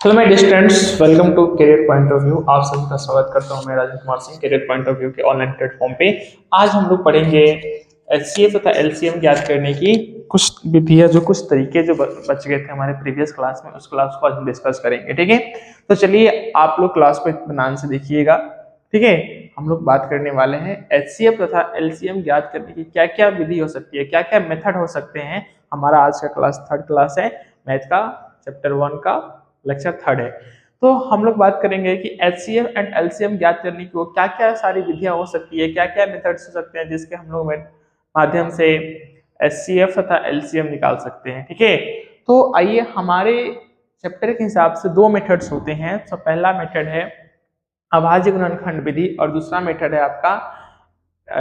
Hello my dear students, welcome to career point of view. आप सभी का स्वागत करता हूं मैं Rajan Kumar Singh career point of view के ऑनलाइन प्लेटफॉर्म पे। आज हम लोग पढ़ेंगे एचसीएफ तथा एलसीएम ज्ञात करने की कुछ विधियां, जो कुछ तरीके जो बच गए थे हमारे प्रीवियस क्लास में, उस क्लास को आज हम डिस्कस करेंगे। ठीक है, तो चलिए आप लोग क्लास को इत्मीनान से देखिएगा। ठीक है, हम लोग बात करने वाले हैं एचसीएफ तथा एलसीएम ज्ञात करने की क्या क्या विधि हो सकती है, क्या क्या मेथड हो सकते हैं। हमारा आज का क्लास थर्ड क्लास है, मैथ का चैप्टर 1 का लेक्चर थर्ड है। तो हम लोग बात करेंगे कि एचसीएफ एंड एलसीएम ज्ञात करने की क्या क्या सारी विधियां हो सकती है, क्या क्या मेथड्स हो सकते हैं जिसके हम लोग माध्यम से एचसीएफ तथा एलसीएम निकाल सकते हैं। ठीक है, तो आइए, हमारे चैप्टर के हिसाब से दो मेथड्स होते हैं। तो पहला मेथड है अभाज्य गुणनखंड विधि और दूसरा मेथड है आपका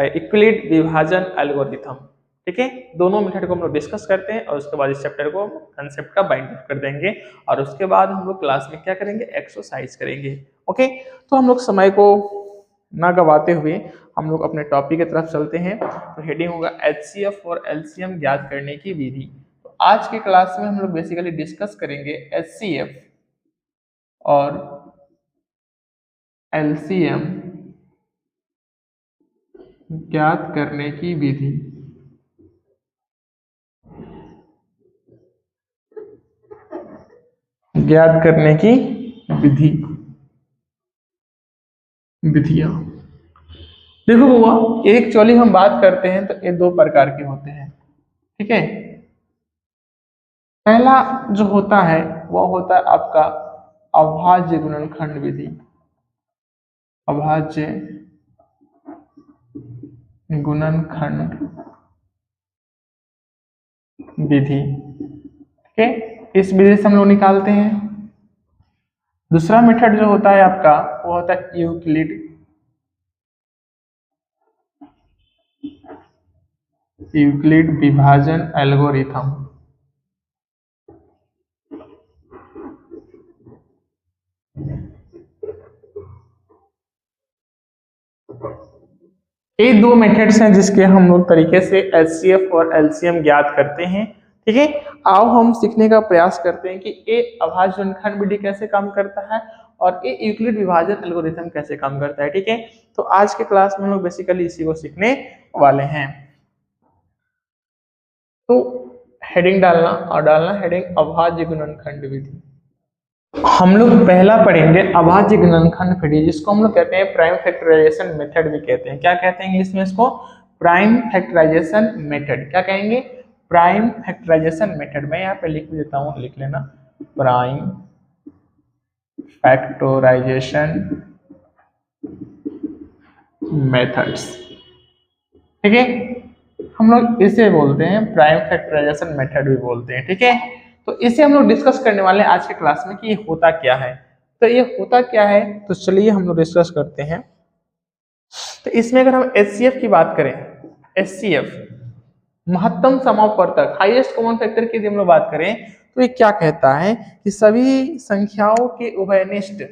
यूक्लिड विभाजन एल्गोरिथम। ठीक है, दोनों मेथड को हम लोग डिस्कस करते हैं और उसके बाद इस चैप्टर को कंसेप्ट का बाइंड कर देंगे और उसके बाद हम लोग क्लास में क्या करेंगे, एक्सरसाइज करेंगे। ओके, तो हम लोग समय को ना गवाते हुए हम लोग अपने टॉपिक की तरफ चलते हैं। तो हेडिंग होगा एचसीएफ और एलसीएम ज्ञात करने की विधि। तो आज के क्लास में हम लोग बेसिकली डिस्कस करेंगे एचसीएफ और एलसीएम ज्ञात करने की विधि। ज्ञात करने की विधियां देखो बुआ, एक्चुअली हम बात करते हैं तो ये दो प्रकार के होते हैं। ठीक है, पहला जो होता है वो होता है आपका अभाज्य गुणनखंड विधि। अभाज्य गुणनखंड विधि। ठीक है, इस विधि से हम लोग निकालते हैं। दूसरा मेथड जो होता है आपका वो होता है यूक्लिड विभाजन एल्गोरिथम। ये दो मेथड्स हैं जिसके हम लोग तरीके से एचसीएफ और एलसीएम ज्ञात करते हैं। ठीक है, आओ हम सीखने का प्रयास करते हैं कि ये अभाज्य गुणनखंड विधि कैसे काम करता है और ये यूक्लिड विभाजन एल्गोरिथम कैसे काम करता है। ठीक है, तो आज के क्लास में हम लोग बेसिकली इसी को सीखने वाले हैं। तो हेडिंग डालना और डालना हेडिंग अभाज्य गुणनखंड विधि। हम लोग पहला पढ़ेंगे अभाज्य गुणनखंड विधि, जिसको हम लोग कहते हैं प्राइम फैक्टराइजेशन मेथड भी कहते हैं। क्या कहते हैं इंग्लिश में इसको? Prime factorization method. क्या कहेंगे? Prime factorization method. मैं यहाँ पे लिख देता हूँ, लिख लेना, प्राइम फैक्टराइजेशन मेथड्स। ठीक है, हम लोग इसे बोलते हैं प्राइम फैक्टराइजेशन मेथड भी बोलते हैं। ठीक है, तो इसे हम लोग डिस्कस करने वाले हैं आज के क्लास में कि ये होता क्या है। तो ये होता क्या है, तो चलिए हम लोग डिस्कस करते हैं। तो इसमें अगर हम एचसीएफ की बात करें, एचसीएफ महत्तम समापवर्तक, हाईएस्ट कॉमन फैक्टर की यदि हम लोग बात करें, तो ये क्या कहता है कि सभी संख्याओं के उभयनिष्ठ,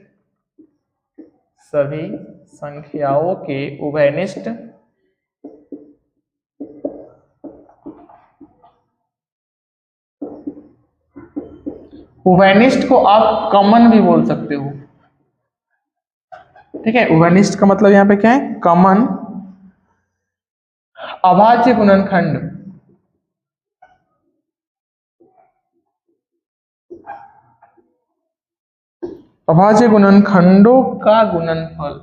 सभी संख्याओं के उभयनिष्ठ उभयनिष्ठ को आप कॉमन भी बोल सकते हो। ठीक है, उभयनिष्ठ का मतलब यहाँ पे क्या है? कॉमन अभाज्य गुणनखंड, अभाज्य गुणनखंडों का गुणनफल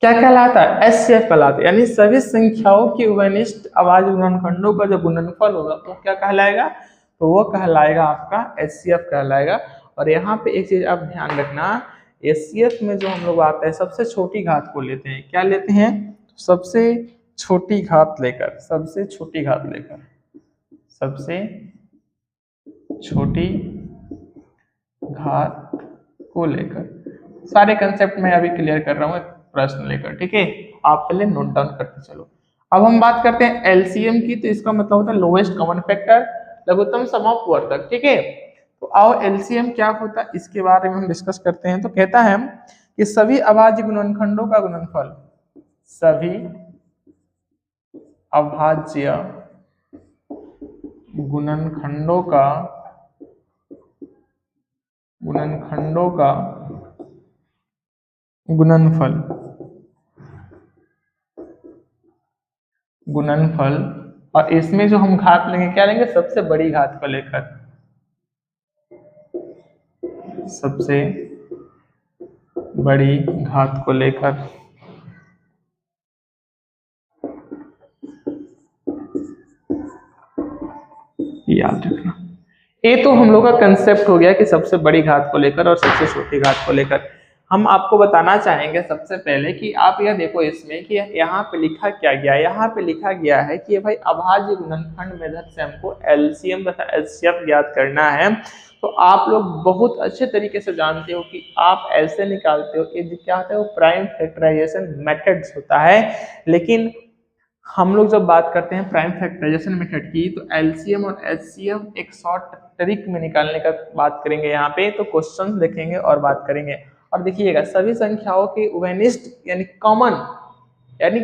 क्या कहलाता है? एचसीएफ कहलाता है। यानी सभी संख्याओं के उभयनिष्ठ अभाज्य गुणनखंडों का जो गुणनफल होगा वो क्या कहलाएगा? तो वो कहलाएगा आपका एचसीएफ कहलाएगा। और यहाँ पे एक चीज आप ध्यान रखना, एचसीएफ में जो हम लोग आता है सबसे छोटी घात को लेते हैं। क्या लेते हैं? सबसे छोटी घात लेकर, सबसे छोटी घात लेकर, सबसे छोटी घात को लेकर सारे कंसेप्ट में अभी क्लियर कर रहा हूँ प्रश्न लेकर। ठीक है, आप पहले नोट डाउन करते चलो। अब हम बात करते हैं एलसीएम की, तो इसका मतलब होता है लोवेस्ट कॉमन फैक्टर, लघुत्तम समापवर्तक। ठीक है, तो आओ एलसीएम क्या होता है इसके बारे में हम डिस्कस करते हैं। तो कहता है कि सभी अभाज्य गुणनखंडों का गुणनफल, सभी अभाज्य गुणनखंडों का गुणनफल। और इसमें जो हम घात लेंगे क्या लेंगे, सबसे बड़ी घात को लेकर, सबसे बड़ी घात को लेकर। याद रखना, ये तो हम लोग का कंसेप्ट हो गया कि सबसे बड़ी घात को लेकर और सबसे छोटी घात को लेकर। हम आपको बताना चाहेंगे सबसे पहले कि आप यह देखो इसमें कि यहाँ पे लिखा क्या गया है। यहाँ पे लिखा गया है कि भाई अभाज्य गुणनखंड मेथड से हमको एलसीएम तथा एचसीएफ ज्ञात करना है। तो आप लोग बहुत अच्छे तरीके से जानते हो कि आप ऐसे निकालते हो कि क्या होता है, वो प्राइम फैक्टराइजेशन मेथड्स होता है। लेकिन हम लोग जब बात करते हैं प्राइम फैक्टराइजेशन मेथड की, तो एलसीएम और एचसीएफ एक शॉर्ट ट्रिक में निकालने का बात करेंगे यहाँ पे। तो क्वेश्चंस देखेंगे और बात करेंगे। और देखिएगा सभी संख्याओं के उभयनिष्ठ यानी कॉमन यानी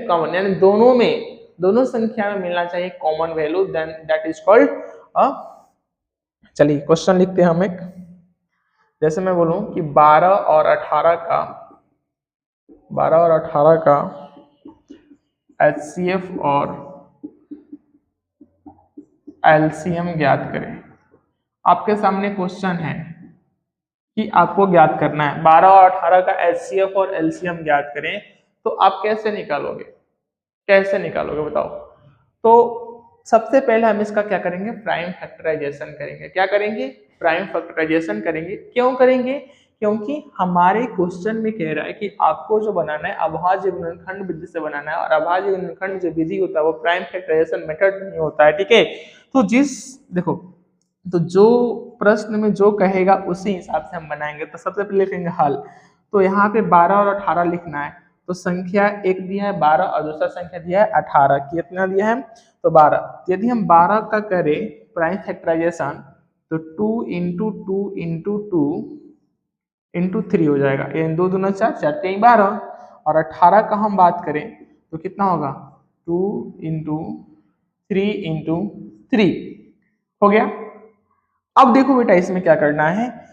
दोनों संख्या में मिलना चाहिए common value, then that is called a. चलिए क्वेश्चन लिखते हैं हम एक। जैसे मैं बोलूं कि 12 और 18 का एचसीएफ और एलसीएम ज्ञात करें। आपके सामने क्वेश्चन है कि आपको ज्ञात करना है 12 और 18 का एचसीएफ और एलसीएम ज्ञात करें। तो आप कैसे निकालोगे बताओ। तो सबसे पहले हम इसका क्या करेंगे, प्राइम फैक्टराइजेशन करेंगे। क्या करेंगे, प्राइम फैक्टराइजेशन करेंगे। क्यों करेंगे, क्योंकि हमारे क्वेश्चन में कह रहा है कि आपको जो बनाना है अभाज्य गुणनखंड विधि से बनाना है, और अभाज्य गुणनखंड जो विधि होता है वो प्राइम फैक्टराइजेशन मेथड नहीं होता है, ठीक है। तो जो प्रश्न में जो कहेगा उसी हिसाब से हम बनाएंगे। तो सबसे पहले लिखेंगे हल। तो यहाँ पे 12 और 18 लिखना है। तो संख्या एक दिया है 12 और दूसरा संख्या दिया है 18। कितना दिया है, तो 12। यदि हम 12 का करें प्राइम फैक्टराइजेशन तो 2 इंटू 2 इंटू 2 इंटू 3 हो जाएगा। ये 2 दूना 4, 4 3 12। और 18 का हम बात करें तो कितना होगा, 2 इंटू 3 इंटू 3 हो गया। अब देखो बेटा इसमें क्या करना है,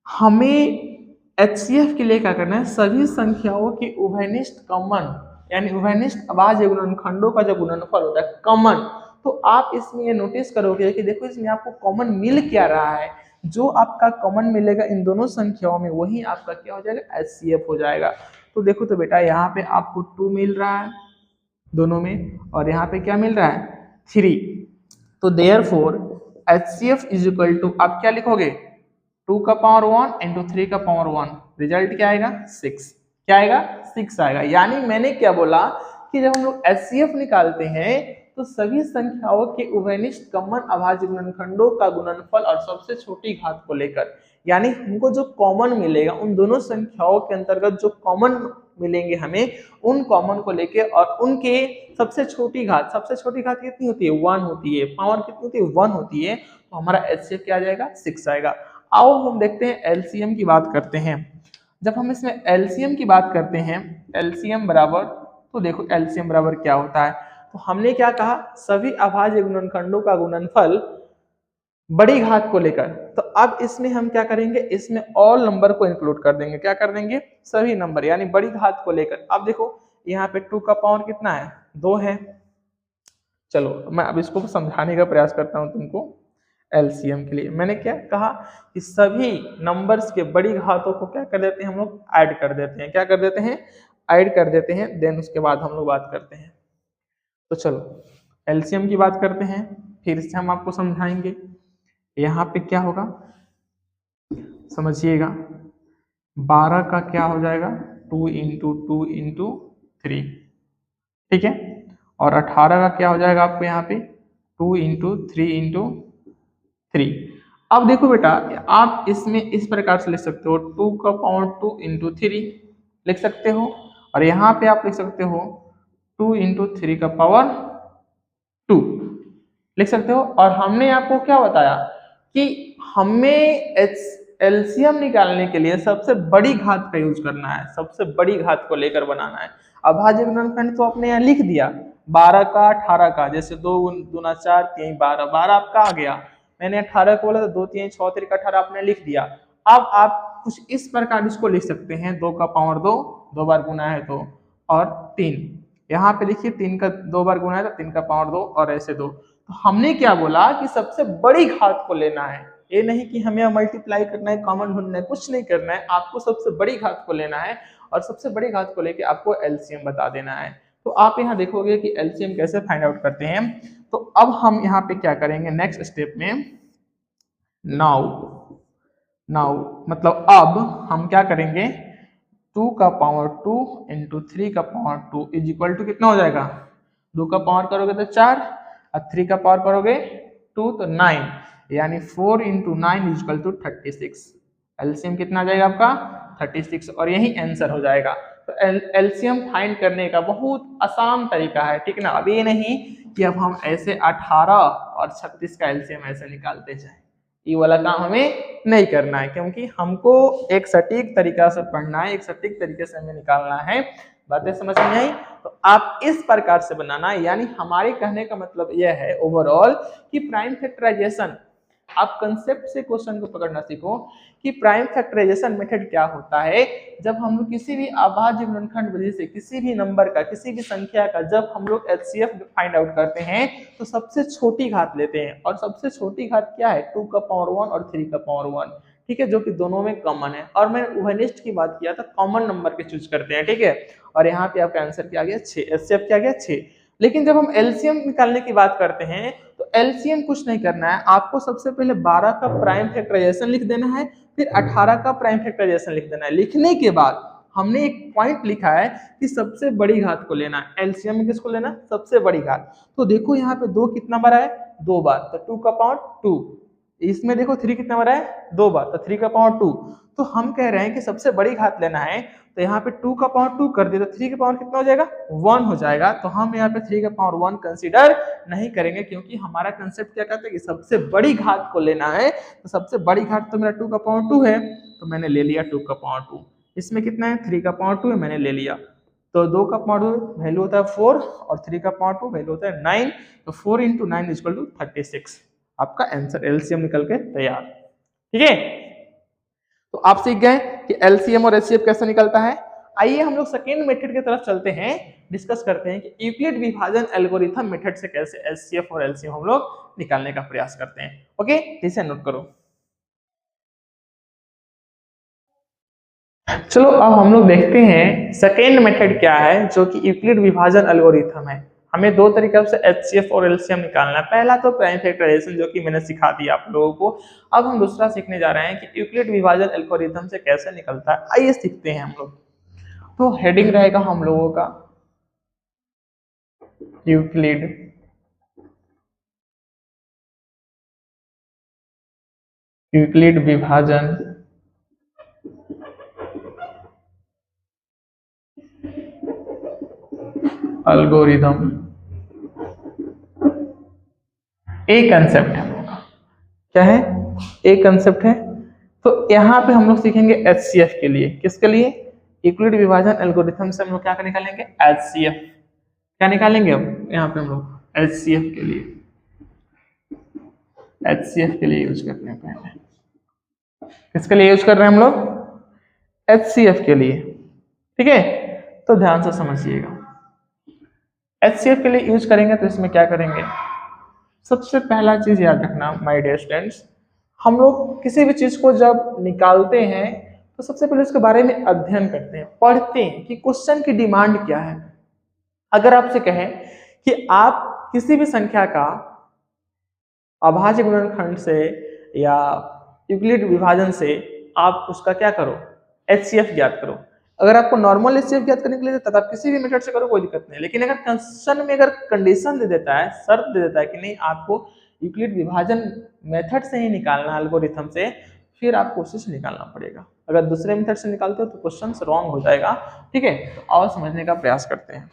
हमें एचसीएफ के लिए क्या करना है, सभी संख्याओं के उभयनिष्ठ कॉमन यानी उभयनिष्ठ अभाज्य गुणनखंडों का जो गुणनफल होता है कॉमन। तो आप इसमें ये नोटिस करोगे कि देखो इसमें आपको कॉमन मिल क्या रहा है, जो आपका कॉमन मिलेगा इन दोनों संख्याओं में वही आपका क्या हो जाएगा, एचसीएफ हो जाएगा। तो देखो तो बेटा यहाँ पे आपको 2 मिल रहा है दोनों में, और यहाँ पे क्या मिल रहा है, 3। तो therefore HCF is equal to, आप क्या लिखोगे, 2 का पावर 1 इंटू 3 का पावर 1। रिजल्ट क्या आएगा, 6। क्या आएगा, 6 आएगा। यानी मैंने क्या बोला कि जब हम लोग एचसीएफ निकालते हैं तो सभी संख्याओं के उभयनिष्ठ कॉमन अभाज्य गुणनखंडों का गुणनफल और सबसे छोटी घात को लेकर, यानी हमको जो कॉमन मिलेगा उन दोनों संख्याओं के अंतर्गत जो कॉमन मिलेंगे हमें, उन कॉमन को लेके और उनके सबसे छोटी घात कितनी होती है, 1 होती है। पावर कितनी होती है, 1 होती है। तो हमारा एचसीएफ क्या आ जाएगा, 6 आएगा। आओ हम देखते हैं एलसीएम की बात करते हैं। जब हम इसमें एलसीएम की बात करते हैं, एलसीएम बराबर, तो देखो एलसीएम बराबर क्या होता है। तो हमने क्या कहा, सभी अभाज्य गुणनखंडों का गुणनफल बड़ी घात को लेकर। तो अब इसमें हम क्या करेंगे, इसमें ऑल नंबर को इंक्लूड कर देंगे। क्या कर देंगे, सभी नंबर यानी बड़ी घात को लेकर। अब देखो यहाँ पे 2 का पावर कितना है, 2 है। चलो मैं अब इसको समझाने का प्रयास करता हूँ तुमको। एलसीएम के लिए मैंने क्या कहा कि सभी नंबर्स के बड़ी घातों को क्या कर देते हैं, हम लोग ऐड कर देते हैं। क्या कर देते हैं, ऐड कर देते हैं। देन उसके बाद हम लोग बात करते हैं। तो चलो एलसीएम की बात करते हैं, फिर से हम आपको समझाएंगे। यहाँ पे क्या होगा समझिएगा, 12 का क्या हो जाएगा, 2 इंटू 2 इंटू 3, ठीक है। और 18 का क्या हो जाएगा आपको यहाँ पे, 2 इंटू 3 इंटू 3। अब देखो बेटा आप इसमें इस प्रकार से लिख सकते हो, 2 का पावर 2 इंटू 3 लिख सकते हो, और यहाँ पे आप लिख सकते हो 2 इंटू 3 का पावर 2 लिख सकते हो। और हमने आपको क्या बताया कि हमें एलसीएम निकालने के लिए सबसे बड़ी घात का यूज करना है, सबसे बड़ी घात को लेकर बनाना है। अभाज्य गुणनखंड तो आपने यहाँ लिख दिया 12 का 18 का, जैसे 2 दूना 4 3 12, 12 आपका आ गया। मैंने 18 को बोला तो 2 3 6 3 18 आपने लिख दिया। अब आप कुछ इस प्रकार इसको लिख सकते हैं, 2 का पावर 2, 2 बार गुना है तो, और 3 यहाँ पे लिखिए, 3 का 2 बार गुना है तो 3 का पावर 2 और ऐसे 2। तो हमने क्या बोला कि सबसे बड़ी घात को लेना है, ये नहीं कि हमें मल्टीप्लाई करना है, कॉमन ढूंढना है, कुछ नहीं करना है, आपको सबसे बड़ी घात को लेना है और सबसे बड़ी घात को लेके आपको एलसीएम बता देना है। तो आप यहाँ देखोगे कि एलसीएम कैसे फाइंड आउट करते हैं। तो अब हम यहाँ पे क्या करेंगे नेक्स्ट स्टेप में, नाउ मतलब अब हम क्या करेंगे, 2 का पावर 2 इंटू 3 का पावर 2 इज इक्वल टू कितना हो जाएगा, 2 का पावर करोगे तो 4 और 3 का पावर करोगे 2 तो 9, यानी 4 into 9 is equal to 36। LCM कितना आ जाएगा आपका 36 और यही आंसर हो जाएगा। तो एलसीएम फाइंड करने का बहुत आसान तरीका है, ठीक ना। अब ये नहीं कि अब हम ऐसे 18 और 36 का एलसीएम ऐसे निकालते जाए, ये वाला काम हमें नहीं करना है, क्योंकि हमको एक सटीक तरीका से पढ़ना है, एक सटीक तरीके से हमें निकालना है। बातें समझ में आई? तो आप इस प्रकार से बनाना, यानी हमारे कहने का मतलब यह है ओवरऑल कि प्राइम फैक्टराइजेशन, आप कंसेप्ट से क्वेश्चन को पकड़ना सीखो कि प्राइम फैक्टराइजेशन मेथड क्या होता है। जब हम लोग किसी भी अभाज्य गुणनखंड विधि से किसी भी नंबर का, किसी भी संख्या का जब हम लोग एचसीएफ फाइंड आउट करते हैं तो सबसे छोटी घात लेते हैं, और सबसे छोटी घात क्या है, 2 का पावर 1 और 3 का पावर 1, ठीक है, जो कि दोनों में कॉमन है। और मैं उभयनिष्ठ की बात किया था, कॉमन नंबर के चूज करते हैं, ठीक है। और यहाँ पे आपका आंसर क्या आ गया 6, एचसीएफ क्या आ गया 6। लेकिन जब हम एलसीएम निकालने की बात करते हैं तो एलसीएम कुछ नहीं करना है, आपको सबसे पहले 12 का प्राइम फैक्टराइजेशन लिख देना है, फिर 18 का प्राइम फैक्टराइजेशन लिख देना है। लिखने के बाद हमने एक पॉइंट लिखा है कि सबसे बड़ी घात को लेना है। एलसीएम में किसको लेना, सबसे बड़ी घात। तो देखो यहाँ पे 2 कितना बार है, 2 बार, तो 2 का पावर 2। इसमें देखो 3 कितना बार है, 2 बार, तो 3 का पावर 2। तो हम कह रहे हैं कि सबसे बड़ी घात लेना है, तो यहाँ पे 2 का पावर 2 कर दिया तो 3 का पावर कितना हो जाएगा, 1 हो जाएगा। तो हम यहाँ पे 3 का पावर 1 कंसीडर नहीं करेंगे, क्योंकि हमारा कंसेप्ट क्या कहता है कि सबसे बड़ी घात को लेना है। तो सबसे बड़ी घात तो मेरा 2 का पावर 2 है, तो मैंने ले लिया 2 का पावर 2। इसमें कितना है, 3 का पावर 2 है, मैंने ले लिया। तो 2 का पावर 2 वैल्यू होता है 4 और 3 का पावर 2 वैल्यू होता है 9। तो 4 इंटू 9 इज इक्वल टू 36। आपका आंसर एलसीएम निकल के तैयार, ठीक है। तो आप सीख गए कि एलसीएम और एचसीएफ कैसे निकलता है। आइए हम लोग सेकेंड मेथड की तरफ चलते हैं, डिस्कस करते हैं कि यूक्लिड विभाजन एल्गोरिथम मेथड से कैसे एचसीएफ और एलसीएम हम लोग निकालने का प्रयास करते हैं। ओके, इसे नोट करो। चलो अब हम लोग देखते हैं सेकेंड मेथड क्या है, जो कि यूक्लिड विभाजन एल्गोरिथम है। हमें दो तरीके से एचसीएफ और एलसीएम निकालना है। पहला तो प्राइम फैक्टराइजेशन, जो कि मैंने सिखा दिया आप लोगों को। अब हम दूसरा सीखने जा रहे हैं कि यूक्लिड विभाजन एल्गोरिथम से कैसे निकलता है। आइए सीखते हैं हम लोग। तो हेडिंग रहेगा हम लोगों का यूक्लिड विभाजन एल्गोरिथम। एक कंसेप्ट है, क्या है, एक कंसेप्ट है। तो यहाँ पे हम लोग सीखेंगे एचसीएफ के लिए। किसके लिए, यूक्लिड विभाजन एल्गोरिथम से हम लोग क्या निकालेंगे, एचसीएफ। क्या निकालेंगे अब यहाँ पे हम लोग एचसीएफ के लिए, एचसीएफ के लिए यूज करते हैं। पहले किसके लिए यूज कर रहे हैं हम लोग, एचसीएफ के लिए, ठीक है। तो ध्यान से समझिएगा, एचसीएफ के लिए यूज करेंगे तो इसमें क्या करेंगे, सबसे पहला चीज याद रखना माय डियर स्टूडेंट्स, हम लोग किसी भी चीज को जब निकालते हैं तो सबसे पहले उसके बारे में अध्ययन करते हैं, पढ़ते हैं कि क्वेश्चन की डिमांड क्या है। अगर आपसे कहें कि आप किसी भी संख्या का अभाज्य गुणनखंड से या यूक्लिड विभाजन से आप उसका क्या करो, एचसीएफ ज्ञात करो। अगर आपको नॉर्मल एचसीएफ ज्ञात करने के लिए तब आप किसी भी मेथड से करो, कोई दिक्कत नहीं। लेकिन अगर क्वेश्चन में अगर कंडीशन दे देता है, शर्त दे देता है कि नहीं आपको यूक्लिड विभाजन मेथड से ही निकालना, एल्गोरिथम से, फिर आपको उसी से निकालना पड़ेगा। अगर दूसरे मेथड से निकालते हो तो क्वेश्चन रॉन्ग हो जाएगा, ठीक है। तो आओ समझने का प्रयास करते हैं।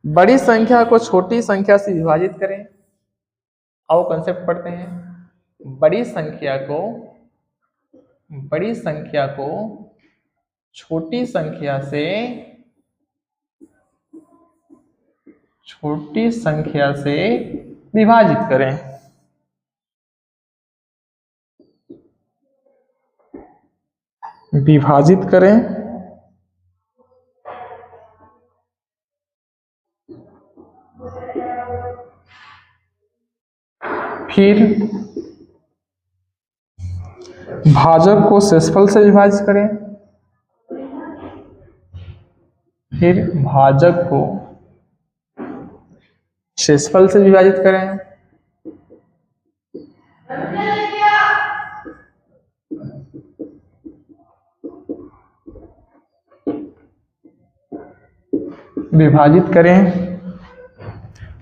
बड़ी संख्या को छोटी संख्या से विभाजित करें। आओ कंसेप्ट पढ़ते हैं। बड़ी संख्या को छोटी संख्या से छोटी संख्या से विभाजित करें। विभाजित करें फिर भाजक को शेषफल से विभाजित करें। फिर भाजक को शेषफल से विभाजित करें। विभाजित करें।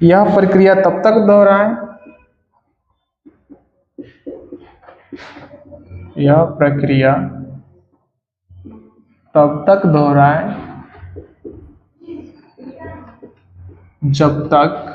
यह प्रक्रिया तब तक दोहराएं। यह प्रक्रिया तब तक दोहराएं जब तक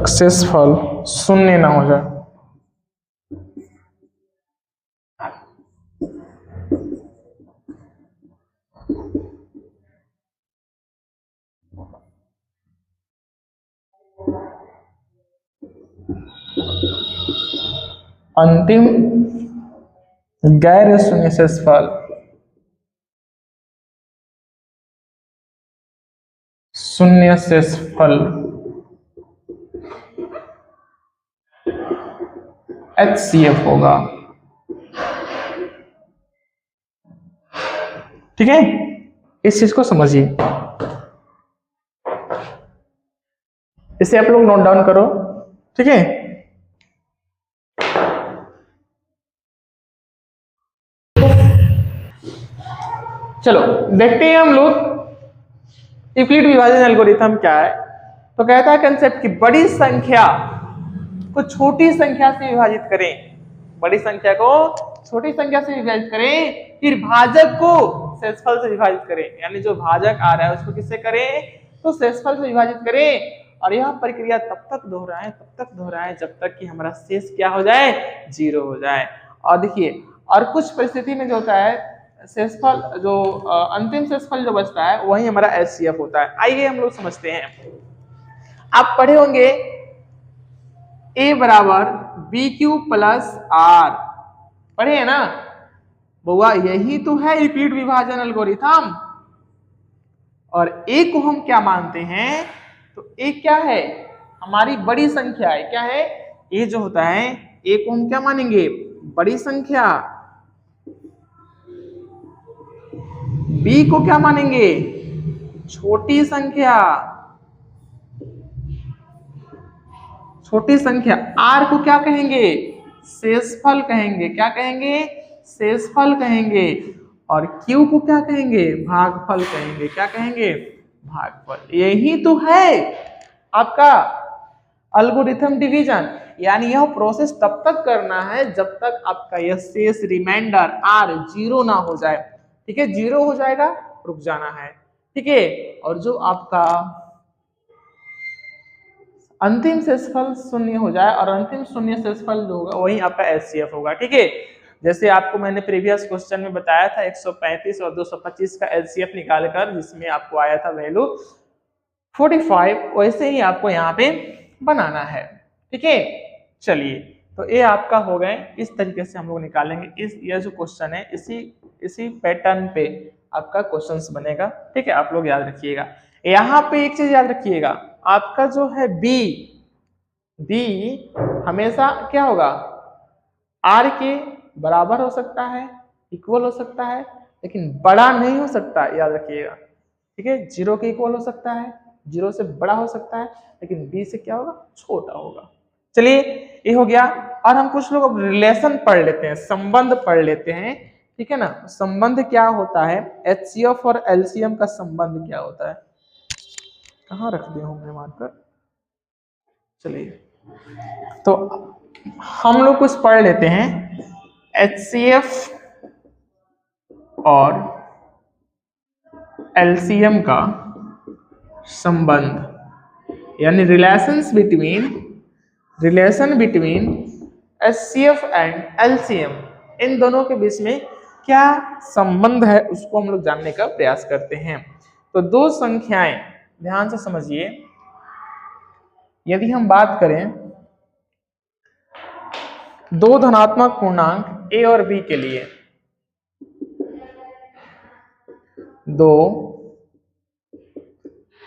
शेषफल शून्य ना हो जाए। अंतिम गैर शून्य शेषफल शून्य शेषफल HCF होगा। ठीक है, इस चीज को समझिए। इसे आप लोग नोट डाउन करो। ठीक है, चलो देखते हैं हम लोग यूक्लिड विभाजन एल्गोरिथम क्या है। तो कहता है कंसेप्ट कि बड़ी संख्या को छोटी संख्या से विभाजित करें। बड़ी संख्या को छोटी संख्या से विभाजित करें, फिर भाजक को शेषफल से विभाजित करें। यानी जो भाजक आ रहा है उसको किससे करें, तो शेषफल से विभाजित करें। और यह प्रक्रिया तब तक दोहराएं जब तक कि हमारा शेष क्या हो जाए, 0 हो जाए। और देखिए, और कुछ परिस्थिति में जो होता है शेषफल जो अंतिम शेषफल जो बचता है वही हमारा HCF होता है। आइए हम लोग समझते हैं। आप पढ़े होंगे A बराबर BQ प्लस R, पढ़े है ना बुआ, यही तो है यूक्लिड विभाजन एल्गोरिथम। और A को हम क्या मानते हैं, तो A क्या है, हमारी बड़ी संख्या है। क्या है, A जो होता है A को हम क्या मानेंगे, बड़ी संख्या। B को क्या मानेंगे, छोटी संख्या। छोटी संख्या R को क्या कहेंगे, शेषफल कहेंगे। क्या कहेंगे, शेषफल कहेंगे। और Q को क्या कहेंगे, भागफल कहेंगे। क्या कहेंगे, भागफल। यही तो है आपका एल्गोरिथम डिवीजन। यानी यह प्रोसेस तब तक करना है जब तक आपका यह शेष रिमाइंडर R 0 ना हो जाए। ठीक है, 0 हो जाएगा रुक जाना है। ठीक है, और जो आपका अंतिम शेषफल शून्य हो जाए, और अंतिम शून्य शेषफल जो होगा वही आपका HCF होगा। ठीक है, जैसे आपको मैंने प्रीवियस क्वेश्चन में बताया था 135 और 225 का HCF निकालकर, जिसमें आपको आया था वैल्यू 45, वैसे ही आपको यहाँ पे बनाना है। ठीक है, चलिए तो ये आपका हो गए। इस तरीके से हम लोग निकालेंगे। यह जो क्वेश्चन है इसी पैटर्न पे आपका क्वेश्चंस बनेगा। ठीक है, आप लोग याद रखिएगा। यहाँ पे एक चीज याद रखिएगा, आपका जो है बी हमेशा क्या होगा, R के बराबर हो सकता है, इक्वल हो सकता है, लेकिन बड़ा नहीं हो सकता। याद रखिएगा। ठीक है, 0 के इक्वल हो सकता है, 0 से बड़ा हो सकता है, लेकिन B से क्या होगा, छोटा होगा। चलिए ये हो गया। और हम कुछ लोग अब रिलेशन पढ़ लेते हैं, संबंध पढ़ लेते हैं। ठीक है ना, संबंध क्या होता है, HCF और LCM का संबंध क्या होता है। कहाँ रख दिया हूँ मैं मार्कर। चलिए तो हम लोग कुछ पढ़ लेते हैं। HCF और LCM का संबंध, यानी relation between HCF and LCM, इन दोनों के बीच में क्या संबंध है उसको हम लोग जानने का प्रयास करते हैं। तो दो संख्याएं, ध्यान से समझिए, यदि हम बात करें दो धनात्मक पूर्णांक A और B के लिए, दो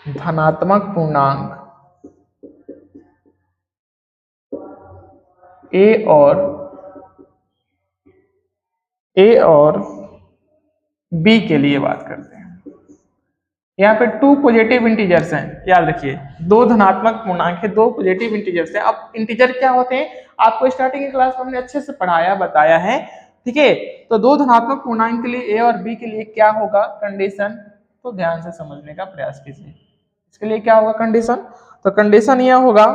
धनात्मक पूर्णांक A और B के लिए बात करते हैं। यहाँ पे टू पॉजिटिव इंटीजर्स हैं, याद रखिए, दो धनात्मक पूर्णांक है, दो पॉजिटिव इंटीजर्स हैं। अब इंटीजर क्या होते हैं आपको स्टार्टिंग की क्लास में हमने अच्छे से पढ़ाया बताया है, ठीक है। तो दो धनात्मक पूर्णांक के लिए A और B के लिए क्या होगा कंडीशन, तो ध्यान से समझने का प्रयास कीजिए। इसके लिए क्या होगा कंडीशन, तो कंडीशन यह होगा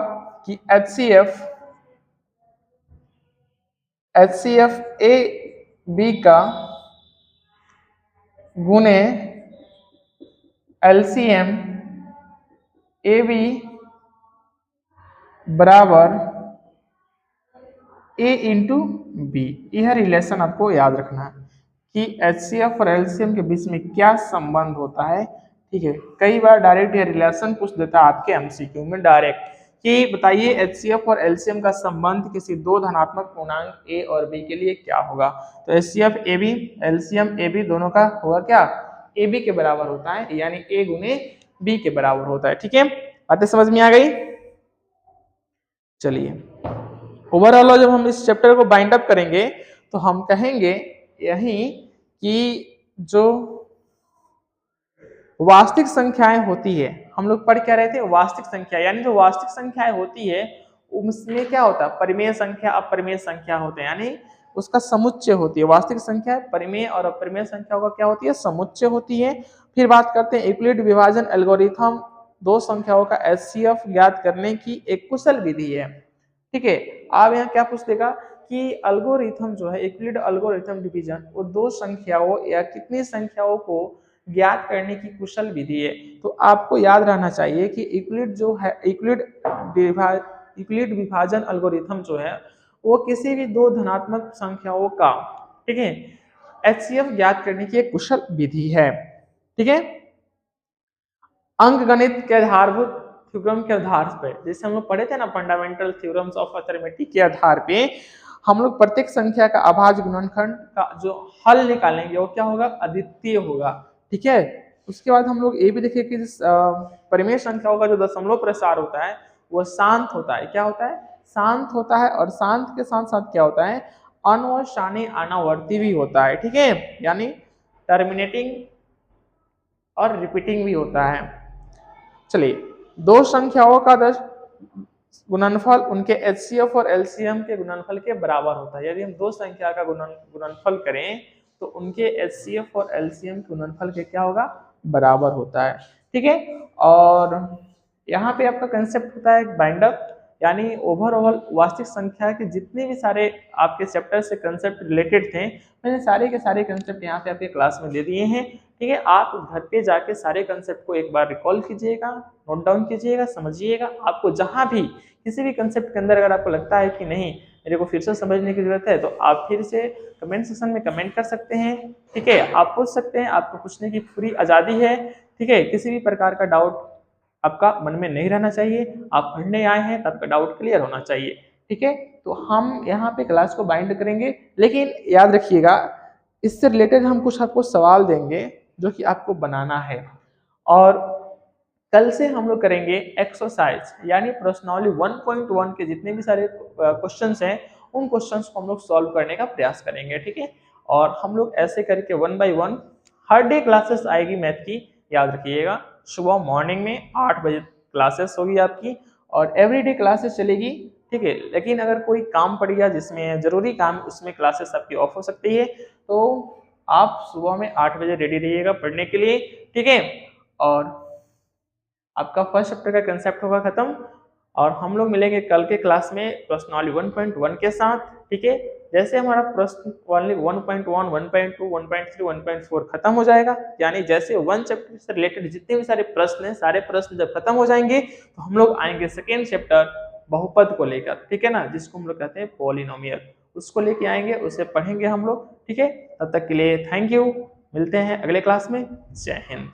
कि HCF A B का गुणे LCM AB बराबर A इंटू बी। यह रिलेशन आपको याद रखना है कि HCF और LCM के बीच में क्या संबंध होता है, ठीक है। कई बार डायरेक्ट यह रिलेशन पूछ देता है आपके MCQ में डायरेक्ट कि बताइए HCF और LCM का संबंध किसी दो धनात्मक पूर्णांक A और B के लिए क्या होगा। तो HCF AB LCM AB दोनों का होगा क्या, AB के बराबर होता है, यानी A गुने B के बराबर होता है, ठीक है। बातें समझ में आ गई। चलिए ओवरऑल जब हम इस चैप्टर को बाइंड अप करेंगे तो हम कहेंगे यही कि जो वास्तविक संख्याएं होती है, हम लोग पढ़ क्या रहे थे, वास्तविक संख्या, यानी जो वास्तविक संख्याएं होती है उसमें क्या होता है, परिमेय संख्या अपरिमेय संख्या होते हैं, यानी उसका समुच्चय होती है। वास्तविक संख्या परिमेय और अपरिमेय संख्याओं का क्या होती है, समुच्चय होती है। फिर बात करते हैं यूक्लिड विभाजन एल्गोरिथम दो संख्याओं का HCF ज्ञात करने की एक कुशल विधि है, ठीक है। आप यहाँ क्या पूछ देगा कि एल्गोरिथम जो है यूक्लिड एल्गोरिथम डिवीजन, वो दो संख्याओं या कितनी संख्याओं को ज्ञात करने की कुशल विधि है। तो आपको याद रहना चाहिए कि यूक्लिड जो है यूक्लिड विभाजन एल्गोरिथम जो है वो किसी भी दो धनात्मक संख्याओं का, ठीक है, HCF ज्ञात करने की एक कुशल विधि है, ठीक है। अंकगणित के आधारभूत थ्योरम के आधार पे, जैसे हम लोग पढ़े थे ना फंडामेंटल थ्योरम्स ऑफ अर्थमेटिक के आधार पे हम लोग प्रत्येक संख्या का अभाज्य गुणनखंड का जो हल निकालेंगे वो क्या होगा, अद्वितीय होगा, ठीक है। उसके बाद हम लोग ये भी देखें कि परिमेय संख्याओं का जो दशमलव प्रसार होता है वो शांत होता है, क्या होता है, शांत होता है, और शांत के साथ साथ क्या होता है, अनवसानी अनावर्ती भी होता है, ठीक है, यानी टर्मिनेटिंग और रिपीटिंग भी होता है। चलिए दो संख्याओं का गुणनफल उनके HCF और LCM के गुणनफल के बराबर होता है। यदि हम दो संख्या का गुणनफल करें तो उनके HCF और LCM के गुणनफल के क्या होगा, बराबर होता है, ठीक है। और यहाँ पे आपका कंसेप्ट होता है बाइंड अप, यानी ओवरऑल वास्तविक संख्या के जितने भी सारे आपके चैप्टर से कंसेप्ट रिलेटेड थे मैंने सारे के सारे कंसेप्ट यहाँ पे आपके क्लास में दे दिए हैं, ठीक है। आप घर पे जाके सारे कंसेप्ट को एक बार रिकॉल कीजिएगा, नोट डाउन कीजिएगा, समझिएगा। आपको जहाँ भी किसी भी कंसेप्ट के अंदर अगर आपको लगता है कि नहीं मेरे को फिर से समझने की जरूरत है तो आप फिर से कमेंट सेक्शन में कमेंट कर सकते हैं, ठीक है। आप पूछ सकते हैं, आपको पूछने की पूरी आज़ादी है, ठीक है। किसी भी प्रकार का डाउट आपका मन में नहीं रहना चाहिए, आप पढ़ने आए हैं तो आपका डाउट क्लियर होना चाहिए, ठीक है। तो हम यहाँ पे क्लास को बाइंड करेंगे, लेकिन याद रखिएगा इससे रिलेटेड हम कुछ आपको सवाल देंगे जो कि आपको बनाना है। और कल से हम लोग करेंगे एक्सरसाइज, यानी प्रश्नावली 1.1 के जितने भी सारे क्वेश्चंस हैं उन क्वेश्चंस को हम लोग सॉल्व करने का प्रयास करेंगे, ठीक है। और हम लोग ऐसे करके 1 बाय 1 हर डे क्लासेस आएगी मैथ की, याद रखिएगा। सुबह मॉर्निंग में 8 बजे क्लासेस होगी आपकी और एवरीडे क्लासेस चलेगी, ठीक है। लेकिन अगर कोई काम पड़ गया जिसमें जरूरी काम, उसमें क्लासेस आपकी ऑफ हो सकती है, तो आप सुबह में 8 बजे रेडी रहिएगा पढ़ने के लिए, ठीक है। और आपका फर्स्ट चैप्टर का कंसेप्ट होगा खत्म और हम लोग मिलेंगे कल के क्लास में प्रश्नावली 1.1 के साथ। ठीक है, जैसे हमारा प्रश्न 1.1, 1.2, 1.3, 1.4 खत्म हो जाएगा, यानी जैसे 1 चैप्टर से रिलेटेड जितने भी सारे प्रश्न हैं, सारे प्रश्न जब खत्म हो जाएंगे तो हम लोग आएंगे सेकेंड चैप्टर बहुपद को लेकर। ठीक है ना, जिसको हम लोग कहते हैं पॉलिनोमियल, उसको लेके आएंगे, उसे पढ़ेंगे हम लोग। ठीक है, तब तक के लिए थैंक यू, मिलते हैं अगले क्लास में। जय हिंद।